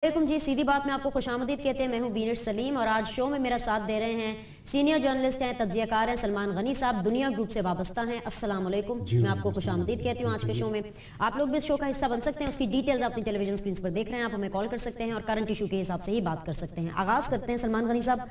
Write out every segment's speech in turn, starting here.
वालेकुम जी, सीधी बात में आपको खुशामदीद कहते हैं। मैं हूं बीनश सलीम और आज शो में मेरा साथ दे रहे हैं सीनियर जर्नलिस्ट हैं, तज्जियाकार हैं, सलमान गनी साहब, दुनिया ग्रुप से वाबस्ता हैं। अस्सलाम वालेकुम। मैं आपको खुशामदीद कहती हूं आज के शो में। आप लोग भी इस शो का हिस्सा बन सकते हैं, उसकी डिटेल्स अपनी टेलीविजन स्क्रीन पर देख रहे हैं। आप हमें कॉल कर सकते हैं और करंट इशू के हिसाब से ही बात कर सकते हैं। आगाज करते हैं सलमान गनी साहब,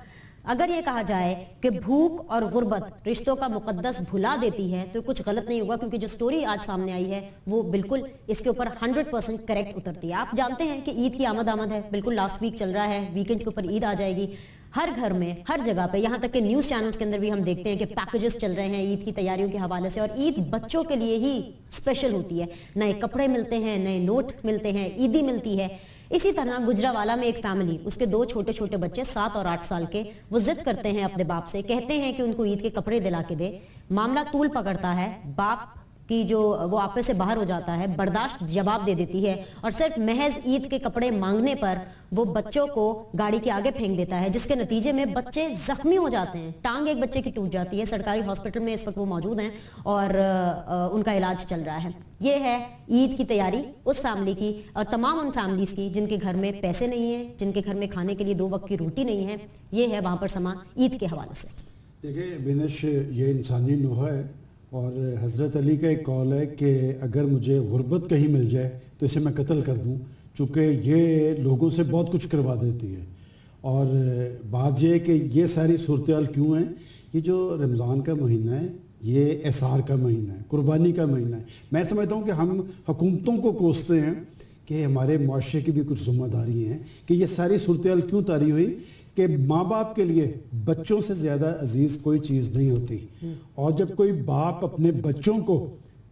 अगर ये कहा जाए कि भूख और गुर्बत रिश्तों का मुकद्दस भुला देती है तो कुछ गलत नहीं होगा, क्योंकि जो स्टोरी आज सामने आई है वो बिल्कुल इसके ऊपर 100% करेक्ट उतरती है। आप जानते हैं कि ईद की आमद है, बिल्कुल लास्ट वीक चल रहा है, वीकेंड के ऊपर ईद आ जाएगी। हर घर में, हर जगह पे, यहाँ तक कि न्यूज चैनल्स के अंदर भी हम देखते हैं कि पैकेजेस चल रहे हैं ईद की तैयारियों के हवाले से। और ईद बच्चों के लिए ही स्पेशल होती है, नए कपड़े मिलते हैं, नए नोट मिलते हैं, ईदी मिलती है। इसी तरह गुजरावाला में एक फैमिली, उसके दो छोटे छोटे बच्चे 7 और 8 साल के, वो जिद करते हैं अपने बाप से, कहते हैं कि उनको ईद के कपड़े दिला के दे। मामला तूल पकड़ता है, बाप की जो वो आपे से बाहर हो जाता है, बर्दाश्त जवाब दे देती है और सिर्फ महज ईद के कपड़े मांगने पर वो बच्चों को गाड़ी के आगे फेंक देता है, जिसके नतीजे में बच्चे जख्मी हो जाते हैं। टांग एक बच्चे की टूट जाती है। सरकारी हॉस्पिटल में इस वक्त वो मौजूद हैं और उनका इलाज चल रहा है। ये है ईद की तैयारी उस फैमिली की और तमाम उन फैमिलीज की जिनके घर में पैसे नहीं है, जिनके घर में खाने के लिए 2 वक्त की रोटी नहीं है। ये है वहां पर समा ईद के हवाले से। देखिए बिनश, ये इंसानी नोहा है और हज़रत अली का एक कौल है कि अगर मुझे गुर्बत कहीं मिल जाए तो इसे मैं कत्ल कर दूं, चूँकि ये लोगों से बहुत कुछ करवा देती है। और बात यह है कि ये सारी सूरत हाल क्यों है, ये जो रमज़ान का महीना है ये एसार का महीना है, कुर्बानी का महीना है। मैं समझता हूँ कि हम हुकूमतों को कोसते हैं कि हमारे मुआशरे की भी कुछ जिम्मेदारी हैं कि ये सारी सूरत हाल क्यों तारी हुई कि माँ बाप के लिए बच्चों से ज़्यादा अजीज़ कोई चीज़ नहीं होती। और जब कोई बाप अपने बच्चों को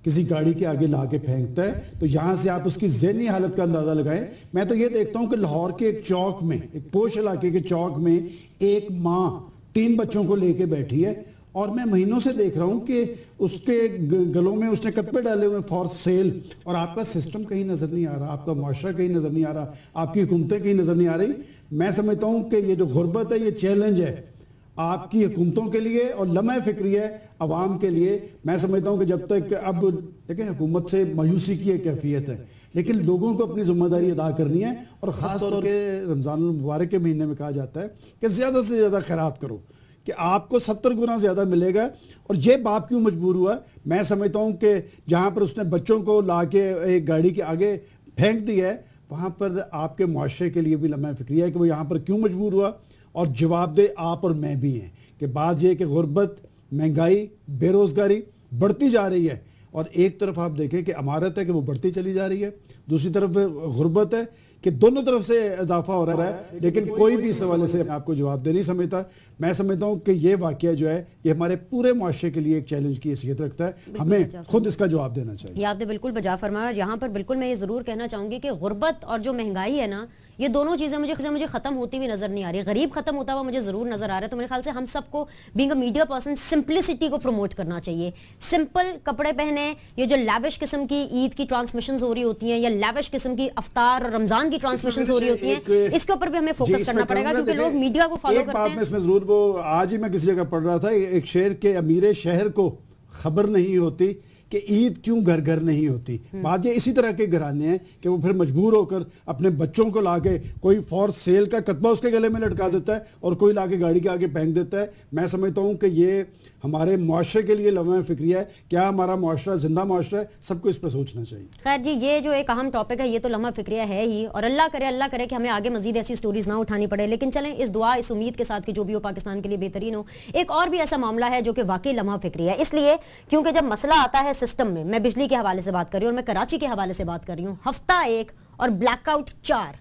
किसी गाड़ी के आगे ला के फेंकता है तो यहाँ से आप उसकी ज़हनी हालत का अंदाज़ा लगाएं। मैं तो ये देखता हूँ कि लाहौर के एक चौक में, एक पोश इलाके के चौक में, एक माँ 3 बच्चों को लेके बैठी है और मैं महीनों से देख रहा हूँ कि उसके गलों में उसने कतपे डाले हुए फॉर सेल। और आपका सिस्टम कहीं नज़र नहीं आ रहा, आपका मुआशरा कहीं नज़र नहीं आ रहा, आपकी हुकूमतें कहीं नज़र नहीं आ रही। मैं समझता हूँ कि ये जो गुर्बत है ये चैलेंज है आपकी हुकूमतों के लिए और लम्हा फिक्री है अवाम के लिए। मैं समझता हूँ कि जब तक, अब देखें, हुकूमत से मायूसी की एक कैफियत है, लेकिन लोगों को अपनी जिम्मेदारी अदा करनी है। और ख़ास तौर पर रमज़ान मुबारक के महीने में कहा जाता है कि ज़्यादा से ज़्यादा खैरात करो कि आपको 70 गुना ज़्यादा मिलेगा। और ये बाप क्यों मजबूर हुआ? मैं समझता हूँ कि जहाँ पर उसने बच्चों को ला के एक गाड़ी के आगे फेंक दिया है, वहाँ पर आपके मुआशरे के लिए भी लम्हा फिक्री है कि वो यहाँ पर क्यों मजबूर हुआ। और जवाबदेह आप और मैं भी हैं कि बात यह कि गुर्बत, महंगाई, बेरोज़गारी बढ़ती जा रही है। और एक तरफ आप देखें कि अमारत है कि वो बढ़ती चली जा रही है, दूसरी तरफ गुर्बत है कि दोनों तरफ से इजाफा हो रहा है, लेकिन कोई भी इस हवाले से आपको जवाब दे नहीं समझता। मैं समझता हूँ कि ये वाकया जो है ये हमारे पूरे मुआशरे के लिए एक चैलेंज की हैसियत रखता है, हमें खुद इसका जवाब देना चाहिए। ये आपने बिल्कुल बजा फरमाया। और यहाँ पर बिल्कुल मैं ये ज़रूर कहना चाहूँगी कि गुर्बत और जो महंगाई है ना, ये दोनों चीज़ें मुझे ख़त्म होती हुई नज़र नहीं आ रही। गरीब ख़त्म होता हुआ मुझे ज़रूर नज़र आ रहा है। तो मेरे ख्याल से हम सबको being a media person simplicity को प्रमोट करना चाहिए। सिंपल कपड़े पहने, ये जो लैविश किस्म की ईद की ट्रांसमिशंस हो रही होती हैं या लैविश किस्म की अफ्तार और रमज़ान की ट्रांसमिशंस हो रही होती हैं, इसके ऊपर भी हमें फोकस करना पड़ेगा, क्योंकि लोग मीडिया को फॉलो करते हैं। इसमें ज़रूर, वो आज ही मैं किसी जगह पढ़ रहा था, एक शेर के अमीर शहर को खबर नहीं होती कि ईद क्यों घर घर नहीं होती। बात ये इसी तरह के घराने हैं कि वो फिर मजबूर होकर अपने बच्चों को लाके कोई फॉर सेल का कतबा उसके गले में लटका देता है और कोई लाके गाड़ी के आगे फेंक देता है। मैं समझता हूँ कि ये हमारे मुआशरे के लिए लम्हा फिक्रिया है। क्या हमारा मुआशरा जिंदा मुआशरा है? सबको इस पर सोचना चाहिए। खैर जी, ये जो एक अहम टॉपिक है ये तो लम्हा फिक्रिया है ही, और अल्लाह करे कि हमें आगे मजीद ऐसी स्टोरीज ना उठानी पड़े। लेकिन चलें, इस दुआ, इस उम्मीद के साथ कि जो भी हो पाकिस्तान के लिए बेहतरीन हो। एक और भी ऐसा मामला है जो कि वाकई लम्हा फिक्रिया है, इसलिए क्योंकि जब मसला आता है सिस्टम में, मैं बिजली के हवाले से बात कर रही हूँ और मैं कराची के हवाले से बात कर रही हूँ, हफ्ता 1 और ब्लैकआउट 4,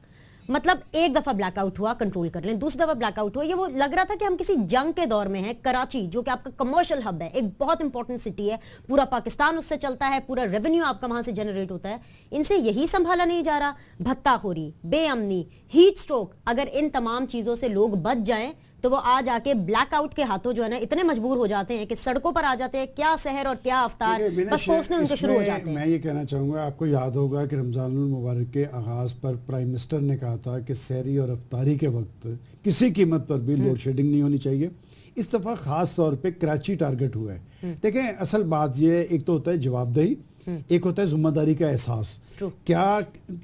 मतलब एक दफा ब्लैकआउट हुआ, कंट्रोल कर लें, दूसरी दफा ब्लैकआउट हुआ, ये वो लग रहा था कि हम किसी जंग के दौर में हैं। कराची जो कि आपका कमर्शियल हब है, एक बहुत इंपॉर्टेंट सिटी है, पूरा पाकिस्तान उससे चलता है, पूरा रेवेन्यू आपका वहां से जनरेट होता है, इनसे यही संभाला नहीं जा रहा। भत्ताखोरी, बेअमनी, हीट स्ट्रोक, अगर इन तमाम चीजों से लोग बच जाएं तो वो आ जाके ब्लैकआउट के हाथों जो है ना इतने मजबूर हो जाते हैं कि सड़कों पर आ जाते हैं। क्या सहर और क्या अफ्तार बस पहुंचने उनके शुरू हो जाते हैं। मैं ये कहना चाहूँगा, आपको याद होगा कि रमज़ानुल मुबारक के आगाज़ पर प्राइम मिनिस्टर ने कहा था कि सहरी और अफ्तारी के वक्त किसी कीमत पर भी लोड शेडिंग नहीं होनी चाहिए। इस दफ़ा ख़ास तौर पर कराची टारगेट हुआ है। देखें, असल बात यह, एक तो होता है जवाबदेही, एक होता है जिम्मेदारी का एहसास। क्या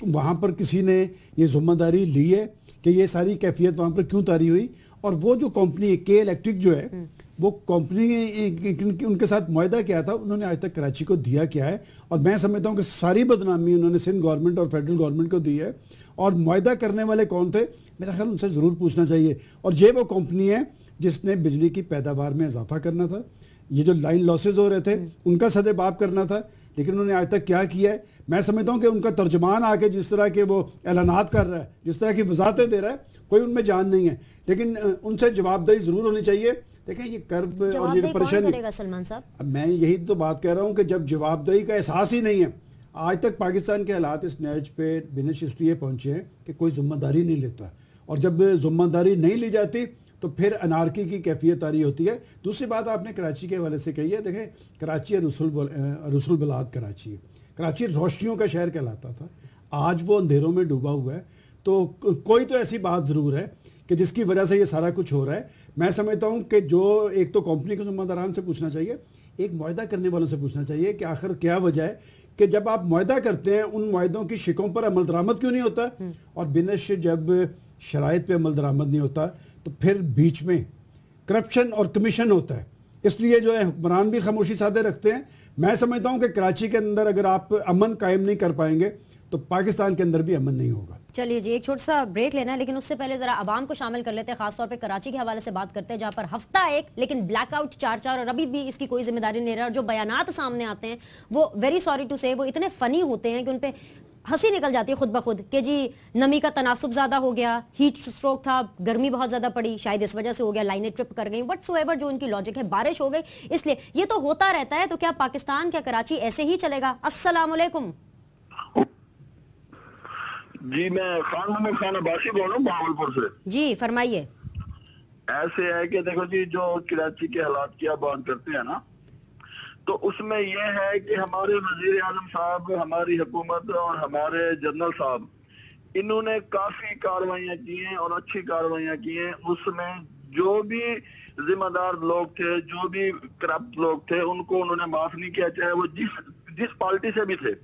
वहां पर किसी ने ये जिम्मेदारी ली है कि ये सारी कैफियत वहां पर क्यों तारी हुई? और वो जो कंपनी के इलेक्ट्रिक जो है वो कंपनी उनके साथ मुआहदा किया था, उन्होंने आज तक कराची को दिया क्या है? और मैं समझता हूँ कि सारी बदनामी उन्होंने सिंध गवर्नमेंट और फेडरल गवर्नमेंट को दी है। और मुआहदा करने वाले कौन थे? मेरा ख्याल उनसे ज़रूर पूछना चाहिए। और ये वो कंपनी है जिसने बिजली की पैदावार में इजाफा करना था, ये जो लाइन लॉसेज हो रहे थे उनका सदेबाप करना था, लेकिन उन्होंने आज तक क्या किया है? मैं समझता हूँ कि उनका तर्जमान आके जिस तरह के वो ऐलानात कर रहा है, जिस तरह की वजाहतें दे रहा है, कोई उनमें जान नहीं है, लेकिन उनसे जवाबदेही जरूर होनी चाहिए। देखें ये कर्ब और ये परेशानी, सलमान साहब, मैं यही तो बात कह रहा हूँ कि जब जवाबदेही का एहसास ही नहीं है, आज तक पाकिस्तान के हालात इस नैज पे बिनिश इसलिए पहुंचे हैं कि कोई जिम्मेदारी नहीं लेता, और जब जिम्मेदारी नहीं ली जाती तो फिर अनारकी की कैफियत आ रही होती है। दूसरी बात आपने कराची के हवाले से कही है, देखें कराची रसूल बलाद कराची है, कराची रोशनियों का शहर कहलाता था, आज वो अंधेरों में डूबा हुआ है। तो कोई तो ऐसी बात ज़रूर है कि जिसकी वजह से ये सारा कुछ हो रहा है। मैं समझता हूँ कि जो एक तो कंपनी के जिम्मेदारान से पूछना चाहिए, एक मुआहदा करने वालों से पूछना चाहिए कि आखिर क्या वजह है कि जब आप मुआहदा करते हैं उन मुआहदों की शिकों पर अमल दरामद क्यों नहीं होता? और बिनश जब शराइत पे अमल दरामद नहीं होता तो फिर बीच में करप्शन और कमीशन होता है, इसलिए जो है हुक्मरान भी खामोशी साधे रखते हैं। मैं समझता हूँ कि कराची के अंदर अगर आप अमन कायम नहीं कर पाएंगे तो पाकिस्तान के अंदर भी अमन नहीं होगा। चलिए जी, एक छोटा सा ब्रेक लेना है, लेकिन उससे पहले जरा आवाम को शामिल कर लेते हैं, खासतौर पे कराची के हवाले से बात करते हैं, जहां पर हफ्ता एक लेकिन ब्लैकआउट 4-4 और अभी भी इसकी कोई जिम्मेदारी नहीं रहा। और जो बयानात सामने आते हैं वो वेरी सॉरी टू से वो इतने फनी होते हैं कि उन पे हंसी निकल जाती है खुद ब खुद कि जी नमी का तनासुब ज्यादा हो गया, हीट स्ट्रोक था, गर्मी बहुत ज्यादा पड़ी, शायद इस वजह से हो गया, लाइनें ट्रिप कर गई, व्हाटसोएवर जो उनकी लॉजिक है, बारिश हो गई, इसलिए ये तो होता रहता है। तो क्या पाकिस्तान, क्या कराची ऐसे ही चलेगा? अस्सलाम वालेकुम जी, मैं खान मोहम्मद खान अब्बासी बोल रहा हूँ भावलपुर से। जी फरमाइए। ऐसे है कि देखो जी, जो कराची के हालात की आप बात करते हैं ना, तो उसमें यह है कि हमारे वजीर आजम साहब, हमारी हुकूमत और हमारे जनरल साहब, इन्होंने काफी कार्रवाइयाँ की हैं और अच्छी कार्रवाइयाँ की हैं। उसमें जो भी जिम्मेदार लोग थे, जो भी करप्ट लोग थे, उनको उन्होंने माफ नहीं किया, चाहे वो जिस पार्टी से भी थे।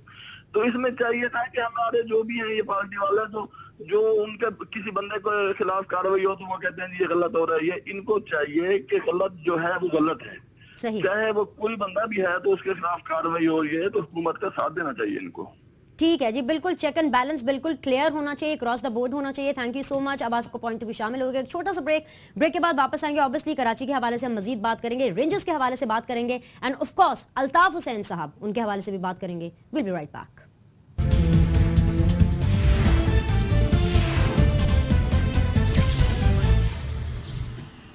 तो इसमें चाहिए था कि हमारे जो भी है ये पार्टी वाले, तो जो उनके किसी बंदे के खिलाफ कार्रवाई हो तो वो कहते हैं ये गलत हो रहा है। ये इनको चाहिए कि गलत जो है वो गलत है, चाहे वो कोई बंदा भी है तो उसके खिलाफ कार्रवाई हो रही है तो हुकूमत का साथ देना चाहिए इनको। ठीक है जी, बिल्कुल चेक एंड बैलेंस बिल्कुल क्लियर होना चाहिए, क्रॉस द बोर्ड होना चाहिए। Thank you so much. अब आपको पॉइंट ऑफ व्यू शामिल हो गया। एक छोटा सा ब्रेक के बाद वापस आएंगे। ऑब्वियसली कराची के हवाले से हम मजीद बात करेंगे, रेंजर्स के हवाले से बात करेंगे, and of course Altaf Hussain साहब, उनके हवाले से भी बात करेंगे। Will be right back.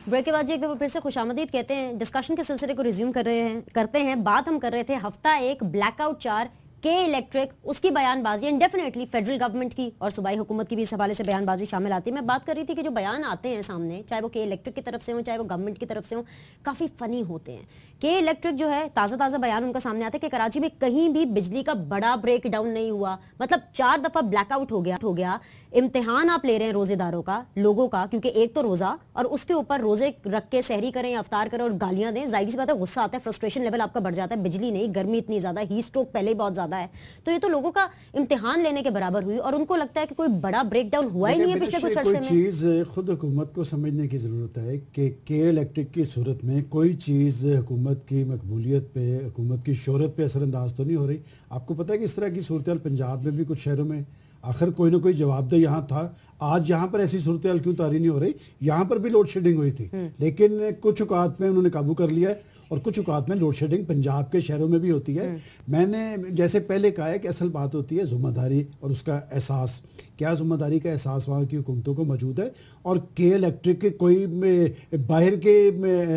Break के बाद जी एक दफा फिर से खुशामदीद कहते हैं। डिस्कशन के सिलसिले को रिज्यूम करते हैं। बात हम कर रहे थे हफ्ता एक ब्लैकआउट 4 के इलेक्ट्रिक, उसकी बयानबाजी एंड डेफिनेटली फेडरल गवर्नमेंट की और सूबाई हुकूमत की भी इस हवाले से बयानबाजी शामिल आती है। मैं बात कर रही थी कि जो बयान आते हैं सामने, चाहे वो के इलेक्ट्रिक की तरफ से हो, चाहे वो गवर्नमेंट की तरफ से हो, काफ़ी फ़नी होते हैं। के इलेक्ट्रिक जो है, ताज़ा बयान उनका सामने आता है कि कराची में कहीं भी बिजली का बड़ा ब्रेक डाउन नहीं हुआ, मतलब 4 दफ़ा ब्लैकआउट हो गया। इम्तिहान आप ले रहे हैं रोजेदारों का, लोगों का, क्योंकि एक तो रोजा और उसके ऊपर रोजे रख के सहरी करें या अफ्तार करें और गालियां दें, जाहिर सी बात है गुस्सा आता है, फ्रस्ट्रेशन लेवल आपका बढ़ जाता है। बिजली नहीं, गर्मी इतनी ज्यादा, हीट स्ट्रोक पहले ही बहुत ज्यादा है, तो ये तो लोगों का इम्तिहान लेने के बराबर हुई और उनको लगता है कि कोई बड़ा ब्रेकडाउन हुआ ही नहीं है पिछले कुछ अरसे में। चीज खुद हुकूमत को समझने की जरूरत है कि के इलेक्ट्रिक की सूरत में कोई चीज हुकूमत की मकबूलियत पे, हुकूमत की शोहरत पे असरअंदाज तो नहीं हो रही। आपको पता है कि इस तरह की सूरत पंजाब में भी कुछ शहरों में आखिर कोई ना कोई जवाबदेह यहाँ था। आज यहाँ पर ऐसी सूरत हाल क्यों तारी नहीं हो रही? यहाँ पर भी लोड शेडिंग हुई थी, लेकिन कुछ औकात में उन्होंने काबू कर लिया है और कुछ औकात में लोड शेडिंग पंजाब के शहरों में भी होती है। मैंने जैसे पहले कहा है कि असल बात होती है जिम्मेदारी और उसका एहसास। क्या जिम्मेदारी का एहसास वहाँ की हुकूमतों को मौजूद है? और के इलेक्ट्रिक के कोई बाहर के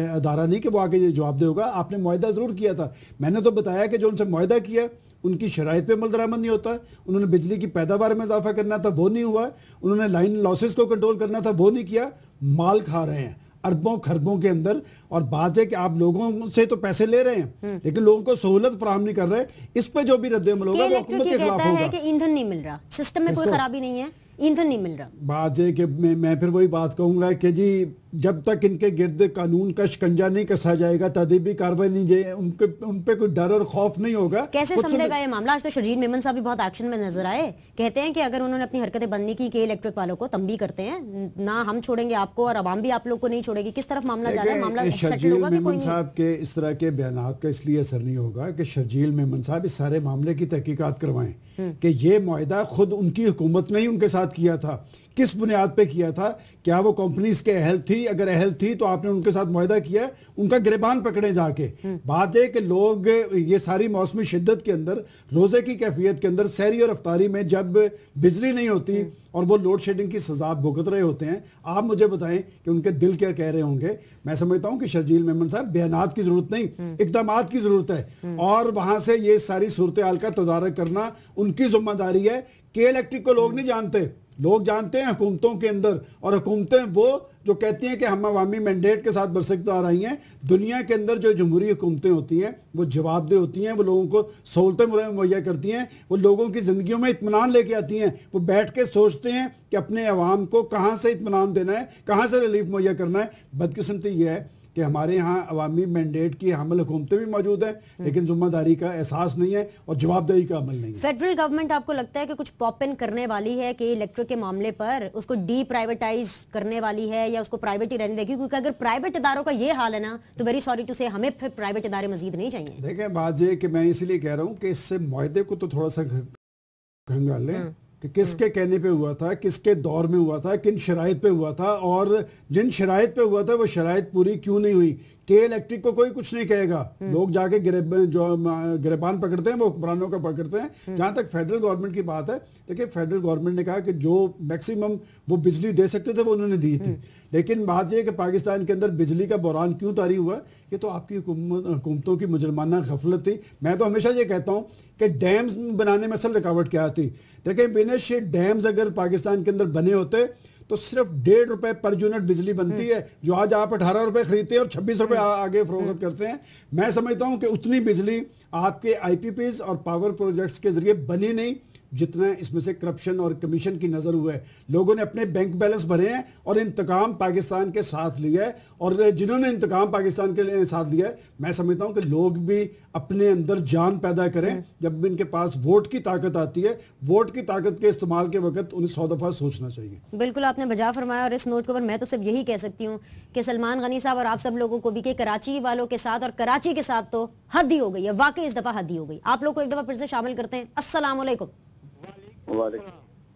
अदारा नहीं कि वो आके जवाब दे होगा। आपने मुआहदा ज़रूर किया था, मैंने तो बताया कि जो उनसे मुआहदा किया उनकी शराइत पे अमल दरामद नहीं होता। उन्होंने बिजली की पैदावार में इजाफा करना था, वो नहीं हुआ। उन्होंने लाइन लॉसेस को कंट्रोल करना था, वो नहीं किया। माल खा रहे हैं अरबों खरबों के अंदर। और बात है कि आप लोगों से तो पैसे ले रहे हैं लेकिन लोगों को सहूलत फराहम नहीं कर रहे। इस पे जो भी रद्द-ए-अमल होगा वो हुकूमत के खिलाफ होगा। कि ईंधन नहीं मिल रहा, सिस्टम में कोई खराबी नहीं है, ईंधन नहीं मिल रहा। बात है कि मैं फिर वही बात कहूंगा कि जी जब तक इनके गिर्द कानून का शिकंजा नहीं कसा जाएगा, तदीबी कार्रवाई नहीं जाए, उन पे कोई डर और खौफ नहीं होगा। कैसे संभलेगा ये मामला? आज तो शर्जील मेमन साहब भी बहुत एक्शन में नजर आए, कहते हैं कि अगर उन्होंने अपनी हरकतें बंद नहीं की के इलेक्ट्रिक वालों को तंबी करते हैं, ना हम छोड़ेंगे आपको और अवाम भी आप लोग को नहीं छोड़ेगी। किस तरफ मामला जा रहा है? मामला सेटल होगा कि कोई नहीं? साहब के इस तरह के बयानात का इसलिए असर नहीं होगा कि शर्जील मेमन साहब इस सारे मामले की तहकीकात करवाएं कि ये मुआहदा खुद उनकी हुकूमत ने ही उनके साथ किया था, किस बुनियाद पे किया था, क्या वो कंपनी इसके अहल थी, अगर अहल थी तो आपने उनके साथ मुआहदा किया, उनका गिरबान पकड़े जाके। बात है कि लोग ये सारी मौसमी शिद्दत के अंदर, रोजे की कैफियत के अंदर, सहरी और अफ्तारी में जब बिजली नहीं होती और वो लोड शेडिंग की सजा भुगत रहे होते हैं, आप मुझे बताएं कि उनके दिल क्या कह रहे होंगे। मैं समझता हूं कि शर्जील मेमन साहब बयानात की जरूरत नहीं, इक़दामात की जरूरत है, और वहां से ये सारी सूरत हाल का तदारक करना उनकी जिम्मेदारी है। के इलेक्ट्रिक को लोग नहीं जानते, लोग जानते हैं हुकूमतों के अंदर, और हुकूमतें वो जो कहती हैं कि हम अवामी मैंडेट के साथ बरसकता आ रही हैं। दुनिया के अंदर जो जमहूरी हुकूमतें होती हैं वो जवाबदेह होती हैं, वो लोगों को सहूलतें मुहैया करती हैं, वो लोगों की ज़िंदगियों में इत्मीनान लेके आती हैं, वो बैठ के सोचते हैं कि अपने अवाम को कहाँ से इत्मीनान देना है, कहाँ से रिलीफ मुहैया करना है। बदकिस्मती ये है कि हमारे यहाँ अवामी मैंडेट की हामिल हुकूमतें भी मौजूद हैं, लेकिन जिम्मेदारी का एहसास नहीं है और जवाबदेही का अमल नहीं है। फेडरल गवर्नमेंट आपको लगता है कि कुछ पॉप इन करने वाली है कि इलेक्ट्रिक के मामले पर उसको डी प्राइवेटाइज करने वाली है, या उसको प्राइवेट ही रहने देगी? क्योंकि अगर प्राइवेट इदारों का ये हाल है ना, तो वेरी सॉरी टू से हमें फिर प्राइवेट इदारे मजीद नहीं चाहिए। देखें, बात ये कि मैं इसलिए कह रहा हूँ कि इससे मुआहदे को तो थोड़ा सा खंगालें कि किसके कहने पे हुआ था, किसके दौर में हुआ था, किन शराइत पे हुआ था, और जिन शराइत पे हुआ था वो शराइत पूरी क्यों नहीं हुई। के इलेक्ट्रिक को कोई कुछ नहीं कहेगा, लोग जाके गिरबान पकड़ते हैं, वो हुक्मरानों का पकड़ते हैं। जहां तक फेडरल गवर्नमेंट की बात है, देखिए फेडरल गवर्नमेंट ने कहा कि जो मैक्सिमम वो बिजली दे सकते थे वो उन्होंने दी थी, लेकिन बात यह कि पाकिस्तान के अंदर बिजली का बहरान क्यों तारी हुआ, ये तो आपकी हुकूमतों की मुजरमाना गफलत थी। मैं तो हमेशा ये कहता हूँ कि डैम्स बनाने में असल रुकावट क्या थी। देखिए बिनेश, डैम्स अगर पाकिस्तान के अंदर बने होते तो सिर्फ 1.5 रुपए पर यूनिट बिजली बनती है, जो आज आप 18 रुपए खरीदते हैं और 26 रुपए आगे फरोख्त करते हैं। मैं समझता हूं कि उतनी बिजली आपके आईपीपीज और पावर प्रोजेक्ट्स के जरिए बनी नहीं जितना इसमें से करप्शन और कमीशन की नजर हुआ है। लोगों ने अपने बैंक बैलेंस भरे हैं और इंतकाम पाकिस्तान के साथ लिया है, और जिन्होंने इंतकाम पाकिस्तान के साथ लिया है, मैं समझता हूं कि लोग भी अपने अंदर जान पैदा करें। जब भी इनके पास वोट की ताकत आती है, वोट की ताकत के इस्तेमाल के वक्त उन्हें 100 दफा सोचना चाहिए। बिल्कुल आपने बजा फरमाया, और इस नोट के ऊपर मैं तो सिर्फ यही कह सकती हूँ कि सलमान गनी साहब और आप सब लोगों को भी कि कराची वालों के साथ और कराची के साथ तो हद ही हो गई है, वाकई इस दफा हद ही हो गई। आप लोग को एक दफा फिर से शामिल करते हैं। अस्सलाम वालेकुम।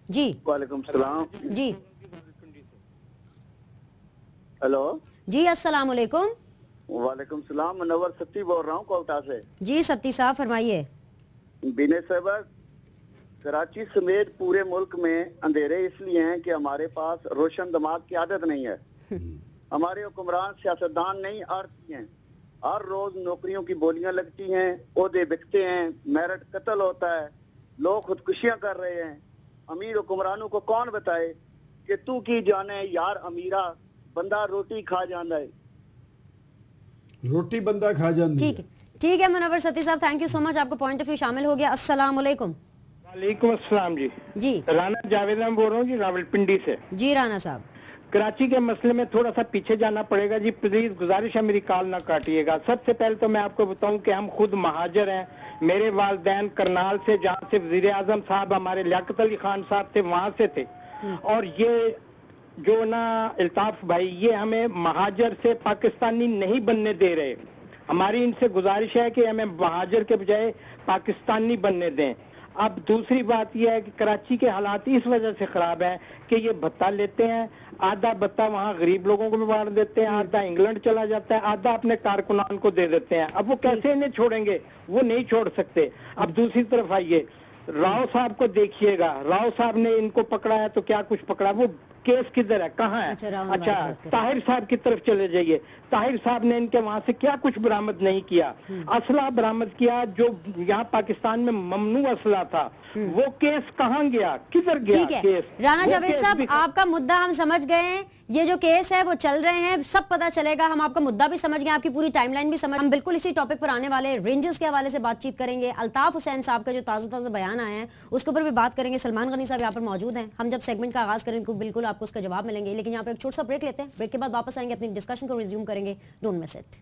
जी वालेकुम सलाम जी। हेलो जी अस्सलाम वालेकुम। वालेकुम सलाम, मुनव्वर सत्ती बोल रहा हूँ कोटा से। जी सत्ती साहब फरमाइए। बिने साहब, कराची समेत पूरे मुल्क में अंधेरे इसलिए हैं कि हमारे पास रोशन दिमाग की आदत नहीं है। हमारे हुक्मरान सियासतदान नहीं आरती हैं। हर रोज नौकरियों की बोलियां लगती हैं, ओहदे बिकते हैं, मेरिट कत्ल होता है, लोग खुदकुशियां कर रहे हैं। अमीर हुक्मरानों को कौन बताए कि तू की जाने यार अमीरा, बंदा रोटी खा जाना है, रोटी बंदा खा जाना। ठीक है मुनव्वर सत्ती साहब, थैंक यू सो मच, आपका पॉइंट ऑफ व्यू शामिल हो गया। अस्सलाम वालेकुम। वालेकुम अस्सलाम जी। राना जावेद बोल रहा हूँ जी, रावलपिंडी से। जी राना साहब, कराची के मसले में थोड़ा सा पीछे जाना पड़ेगा जी, प्लीज गुजारिश है मेरी कॉल ना काटिएगा। सबसे पहले तो मैं आपको बताऊं कि हम खुद महाजर हैं। मेरे वालदैन करनाल से, जहाँ से वजीर आजम साहब हमारे लियाकत अली खान साहब थे, वहां से थे। और ये जो ना अल्ताफ भाई, ये हमें महाजर से पाकिस्तानी नहीं बनने दे रहे। हमारी इनसे गुजारिश है कि हमें महाजर के बजाय पाकिस्तानी बनने दें। अब दूसरी बात यह है कि कराची के हालात इस वजह से खराब है कि ये भत्ता लेते हैं, आधा भत्ता वहाँ गरीब लोगों को भी बांट देते हैं, आधा इंग्लैंड चला जाता है, आधा अपने कारकुनान को दे देते हैं। अब वो कैसे इन्हें छोड़ेंगे? वो नहीं छोड़ सकते। अब दूसरी तरफ आइए, राव साहब को देखिएगा, राव साहब ने इनको पकड़ा है तो क्या कुछ पकड़ा, वो केस किधर है, कहाँ है? अच्छा ताहिर साहब की तरफ चले जाइए, ताहिर साहब ने इनके वहां से क्या कुछ बरामद नहीं किया। असला बरामद किया जो यहाँ पाकिस्तान में ममनू असला था, वो केस कहाँ गया, किधर गया केस? राना जावेद साहब, आपका मुद्दा हम समझ गए हैं, ये जो केस है वो चल रहे हैं, सब पता चलेगा, हम आपका मुद्दा भी समझ गए, आपकी पूरी टाइमलाइन भी समझ। हम बिल्कुल इसी टॉपिक पर आने वाले रेंजर्स के हवाले से बातचीत करेंगे। अल्ताफ हुसैन साहब का जो ताज़ा बयान आया है उसके ऊपर भी बात करेंगे। सलमान गनी साहब यहाँ पर मौजूद हैं। हम जब सेगमेंट का आगाज करेंगे बिल्कुल आपको उसका जवाब मिलेंगे, लेकिन यहाँ पे एक छोटा सा ब्रेक लेते हैं। ब्रेक के बाद वापस आएंगे, अपनी डिस्कशन को रिज्यूम करेंगे। Don't miss it.